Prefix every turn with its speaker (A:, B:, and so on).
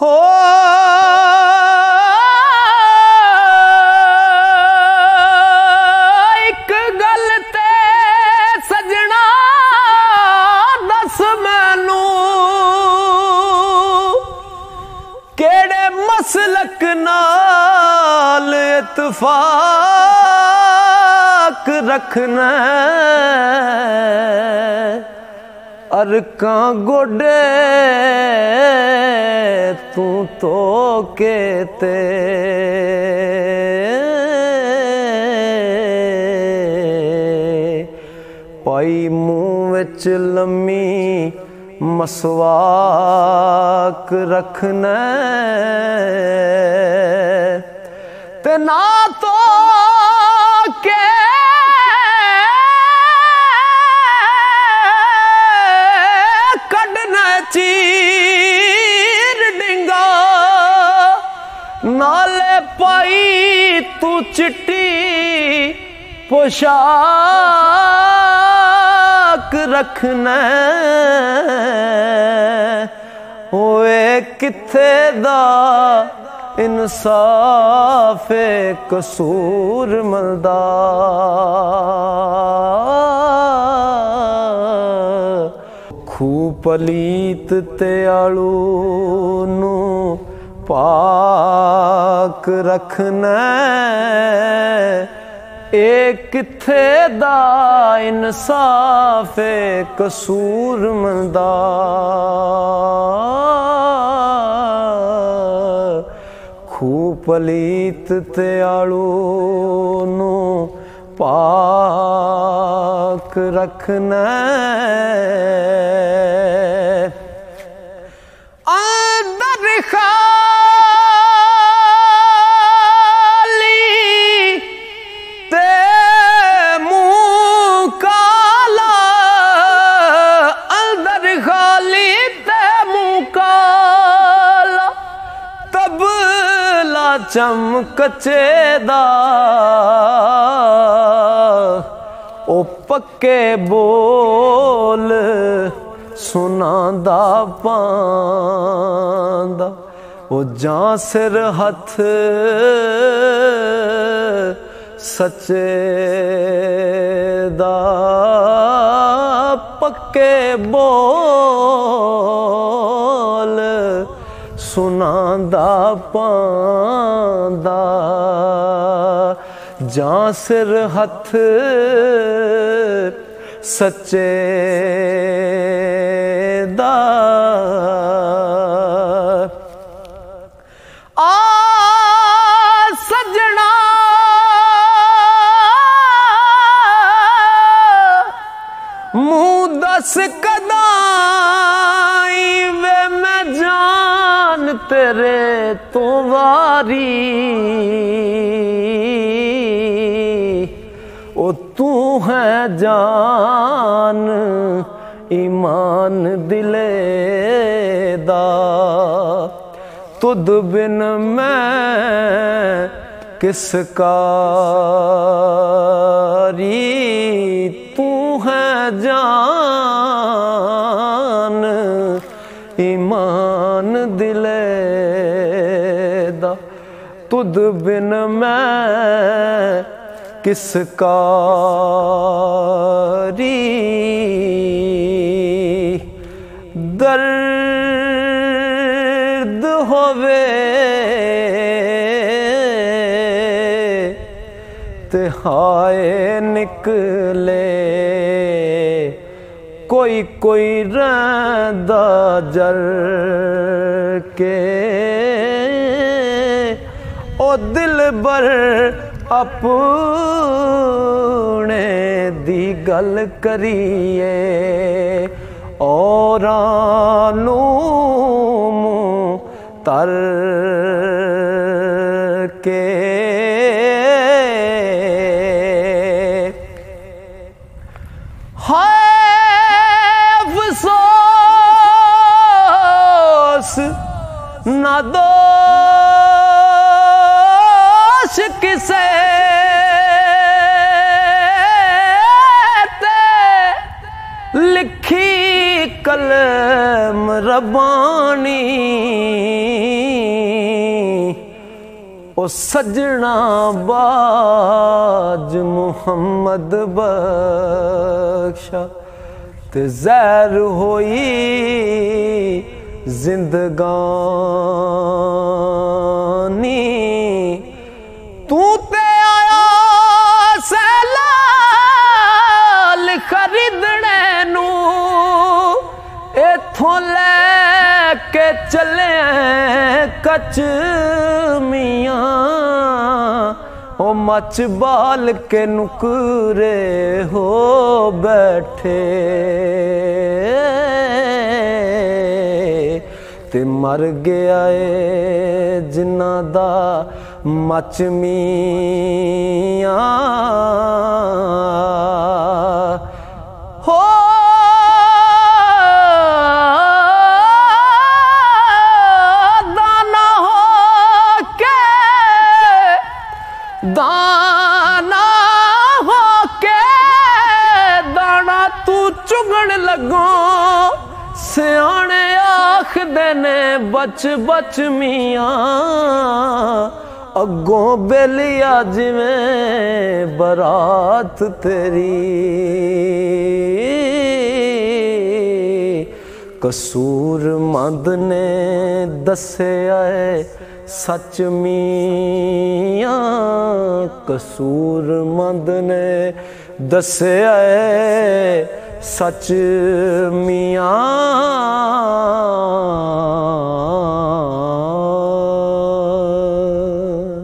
A: हो एक गल ते सजना दस मैनू केड़े मसलक नाल इत्फाक रखना अरकां गोडे तू तो केते पाई मुँह विच लम्मी मसवाक रखना ते ना तो के कढ़ना चीर डिंगा नाले पाई तू चिट्टी पोशाक रखना होए किथे दा इंसाफ कसूर मलदा खू पलीत ते आलू नू पाक रखना ए किथे दा इंसाफ कसूर मलदा खू पलीत ते आलू नू पाक रखना अंदर खाली ते मुँह काला अंदर खाली ते मुँह काला तबला चमकचे दा ओ पक्के बोल सुनांदा पांदा ओ जां सिर हथ सच्चे दा पक्के बोल सुनांदा पांदा जां सिर हथ सच्चे दा आ सजना मुँह दस कदाई वे मैं जान तेरे तो वारी ओ तू है जान ईमान दिले दा तुद बिन मैं किस कारी तू है जान ईमान दिले दा तुद बिन मैं किस कारी दर्द होवे ते हाय निकले कोई कोई रंदा जर के ओ दिल बर अपने दी गल करिए औरां नू मुँह तर के अफसोस ना दोष किसे लिखी कलम रबानी सजना बाज मुहम्मद बख्शा ते जहर होई जिंदगानी तू ते आया सैलाल खरीदने नू इथों लैके चले कच मियां ओ मच बाल के नुकरे हो बैठे ते मर गया ए जिन्ना दा मच मियां हो दाना हो के दाना तू चुगण लगो सियाने आखदे ने बच बच मियां अगों बेलिया जिवें बरात तेरी कसूर मंद ने दस्या है सच मियां कसूर मंद ने दस्या है सच मियां।